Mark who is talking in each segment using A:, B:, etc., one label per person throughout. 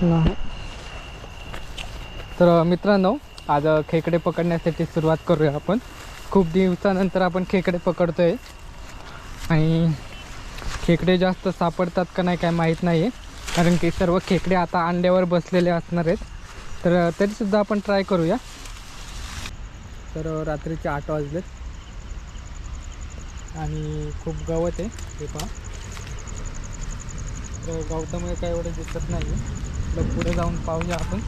A: नाही. तर मित्रांनो, आज खेकडे पकडण्यासाठी सुरुवात करूया आपण. खूप दिवसानंतर आपण खेकडे पकडतोय आणि खेकडे जास्त सापडतात का नाही काय माहीत नाही आहे, कारण की सर्व खेकडे आता अंड्यावर बसलेले असणार आहेत. तर तरीसुद्धा आपण ट्राय करूया. तर रात्रीचे 8 वाजलेत आणि खूप गवत आहे हे पहा. तर गवतामुळे काय एवढं दिसत नाही. तर पुढे जाऊन पाहूया आपण.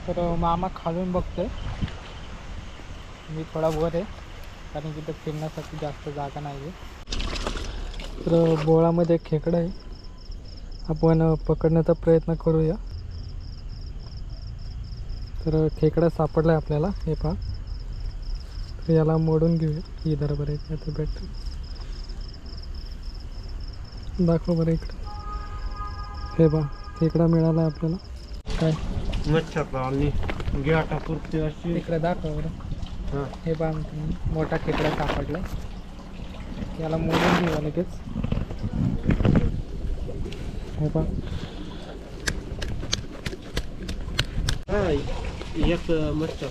A: तर मामा खालून बघतोय, मी थोडा वर आहे कारण की तिथं फिरण्यासाठी जास्त जागा नाही आहे. तर बोळामध्ये खेकडं आहे, आपण पकडण्याचा प्रयत्न करूया. तर खेकडा सापडला आहे आपल्याला हे पहा. तर याला मोडून घेऊया. ही धरा बरं एक ते भेट दाखव बरं इकडे. हे पहा खेकडा मिळाला आहे आपल्याला. काय इकडे दाखव बरं. हे पहा मोठा खेकडा सापडला. याला मोडून घेऊया लगेच. हे पहा
B: एक मस्त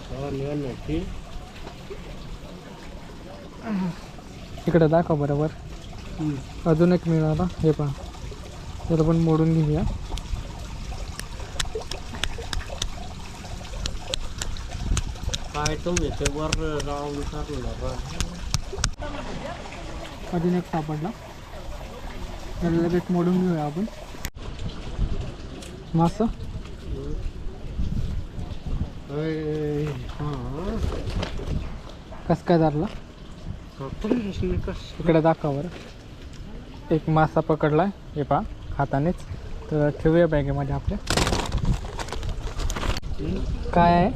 A: इकडे दाखव बरोबर. अजून एक मिळाला हे पहा. त्याला पण मोडून घेऊया.
B: काय तुम्ही ते वर राहून टाकलं.
A: अजून एक सापडला, त्याला लगेच मोडून घेऊया आपण. मासा कस काय धरला इकडे दाखव बरं. एक मासा पकडलाय हे पहा हातानेच. तर ठेवूया बॅगेमध्ये आपल्या. काय आहे?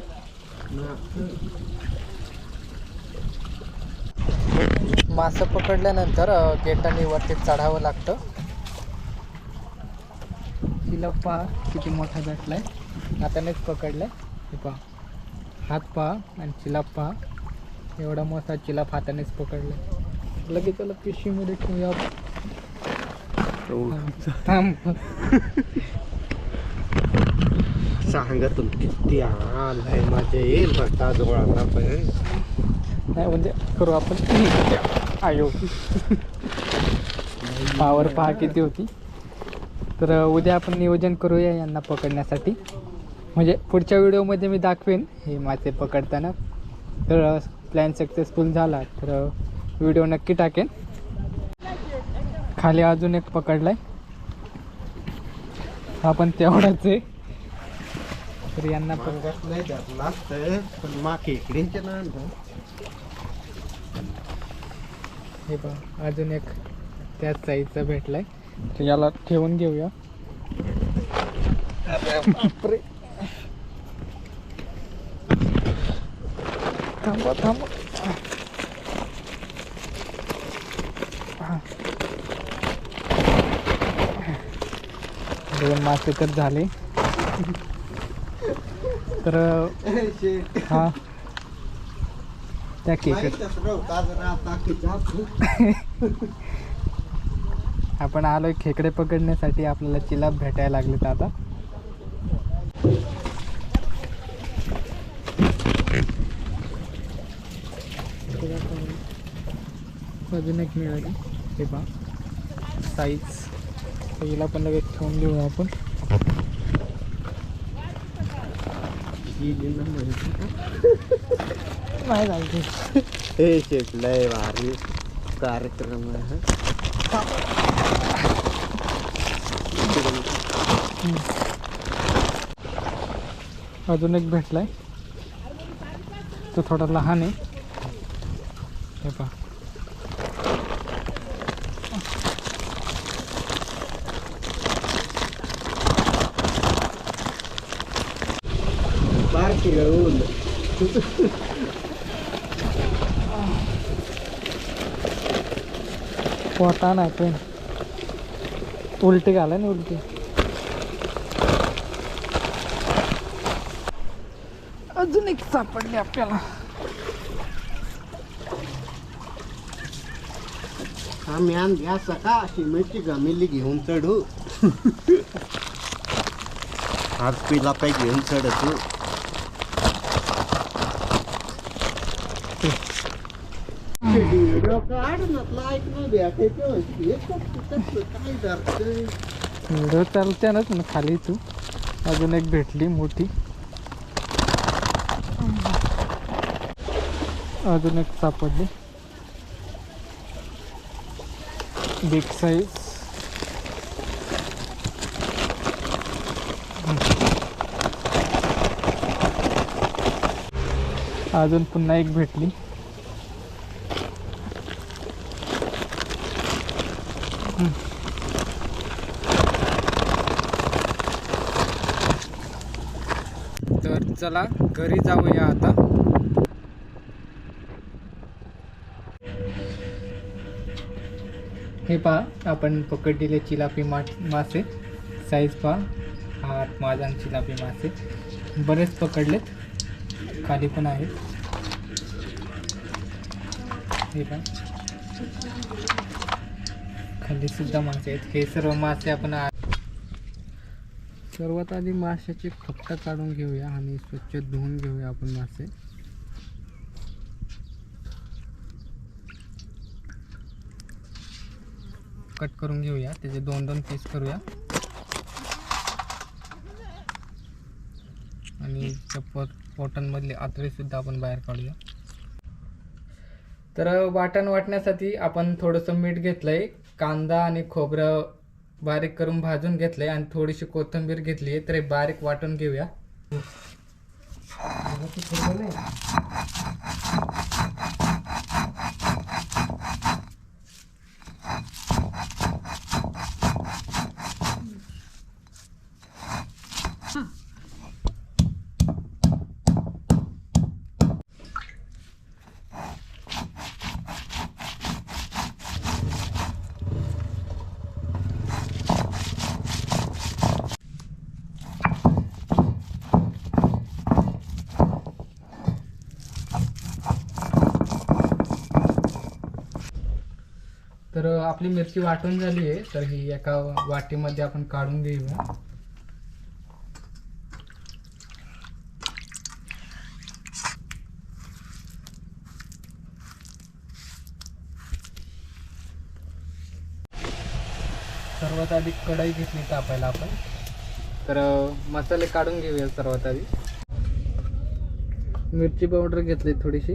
A: मासा पकडल्यानंतर गेटाने वरती चढावं लागतं. चिलप पहा किती मोठा भेटलाय, हातानेच पकडलाय हे पहा. हात पहा आणि चिलाप पहा, एवढा मोठा चिलाप हातानेच पकडलाय. लगेच त्याला पिशवीमध्ये ठेवूया.
B: सांगतून किती आलाय माझे येईल बघता जवळाला पण
A: नाही म्हणजे करू आपण. आयो पावर पहा किती होती. तर उद्या आपण नियोजन करूया यांना पकडण्यासाठी. म्हणजे पुढच्या व्हिडिओमध्ये मी दाखवेन हे मासे पकडताना. तर प्लॅन सक्सेसफुल झाला तर व्हिडिओ नक्की टाकेन. खाली अजून एक पकडलाय, हा पण तेवढाच आहे. तर यांना
B: पण मागे इकडे ना
A: हे पहा अजून एक त्याच साईजचा भेटलाय. तर याला ठेवून घेऊया. थांबा थांबा. दोन मासे तर झाले. तर हा त्या केक आपण आलोय खेकडे पकडण्यासाठी. आपल्याला चिलाप भेटायला लागलेत आता. अजून एक मिळाली हे पहा साईज. हिला पण लगेच ठेवून देऊ आपण. नाही झाली
B: हे शेटलंय भारी कार्यक्रम आहे.
A: अजून एक भेटलाय, तो थोडा लहान आहे हे पहा. पोटा नाही पण उलटी घाला ना उलटी. अजून एक सापडली आपल्याला.
B: आम्ही आणली सकाळी मिरची गमिली घेऊन चढू. हात पिला पाय घेऊन चढतो. व्हिडिओ काढ ना, लाईक न भेटायचं काय धरतंय.
A: व्हिडिओ चालते ना खाली तू. अजून एक भेटली मोठी, अजून एक सापडली बिग साईज. अजून पुन्हा एक भेटली. तर चला घरी जाऊया आता. हे पहा आपण पकडलेले चिलापी मासे. साईज पहा, हा माझा चिलापी मासे बरेच पकडलेत. खाली पण आहेत. हे पहा खाली सुद्धा मासे आहेत. हे सर्व मासे आपण सर्वात आधी माशाची खपटा काढून घेऊया आणि स्वच्छ धुवून घेऊया आपण मासे. कट करून घेऊया, त्याचे 2-2 पीस करूया आणि पोटांमधले आतडे सुद्धा आपण बाहेर काढूया. तर वाटण वाटण्यासाठी आपण थोडंसं मीठ घेतलंय, कांदा आणि खोबरं बारीक करून भाजून घेतलंय आणि थोडीशी कोथिंबीर घेतली आहे. तर हे बारीक वाटून घेऊया. तर आपली मिरची वाटून झाली आहे. तर ही एका वाटीमध्ये आपण काढून घेऊया. सर्वात आधी कढई घेतली तापायला आपण. तर मसाले काढून घेऊया. सर्वात आधी मिरची पावडर घेतली थोडीशी,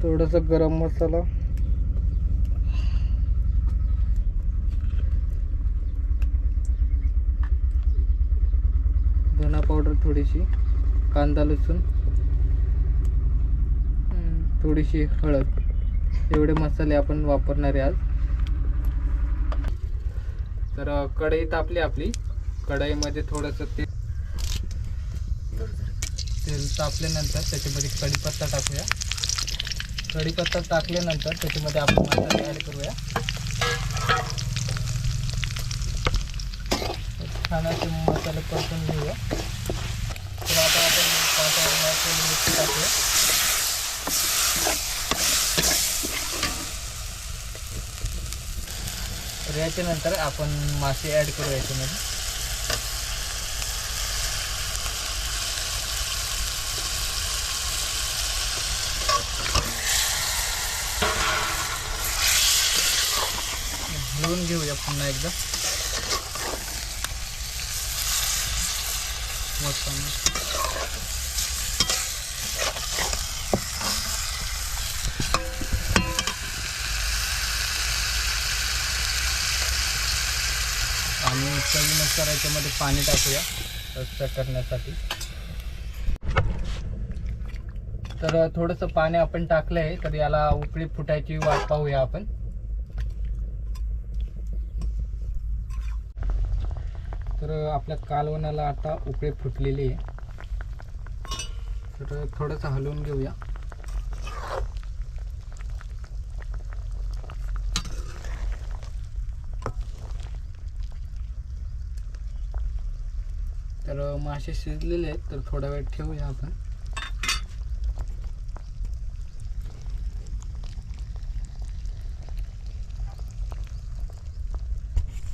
A: थोडासा गरम मसाला, धना पावडर थोडीशी, कांदा लसूण, थोडीशी हळद, एवढे मसाले आपण वापरणार आहे आज. तर कढई तापली आपली. कढईमध्ये थोडंसं तेल तापल्यानंतर त्याच्यामध्ये कढीपत्ता टाकूया. कढीपत्ता टाकल्यानंतर त्याच्यामध्ये आपण मसाले ॲड करूया. छान असे मसाले परतून घेऊया. तर आता आपण मिरची टाकूया. तर याच्यानंतर आपण मासे ॲड करूया याच्यामध्ये. हलवून घेऊया पुन्हा एकदा मस्त. आणि चवीनुसार याच्यामध्ये पाणी टाकूया रस्सा करण्यासाठी. तर थोडंसं पाणी आपण टाकलं आहे. तर याला उकळी फुटायची वाट पाहूया आपण. तर आपल्या कालवणाला आता उकळी फुटलेली आहे. तर थोडंसं हलवून घेऊया. तर मासे शिजलेले आहेत. तर थोडा वेळ ठेवूया आपण.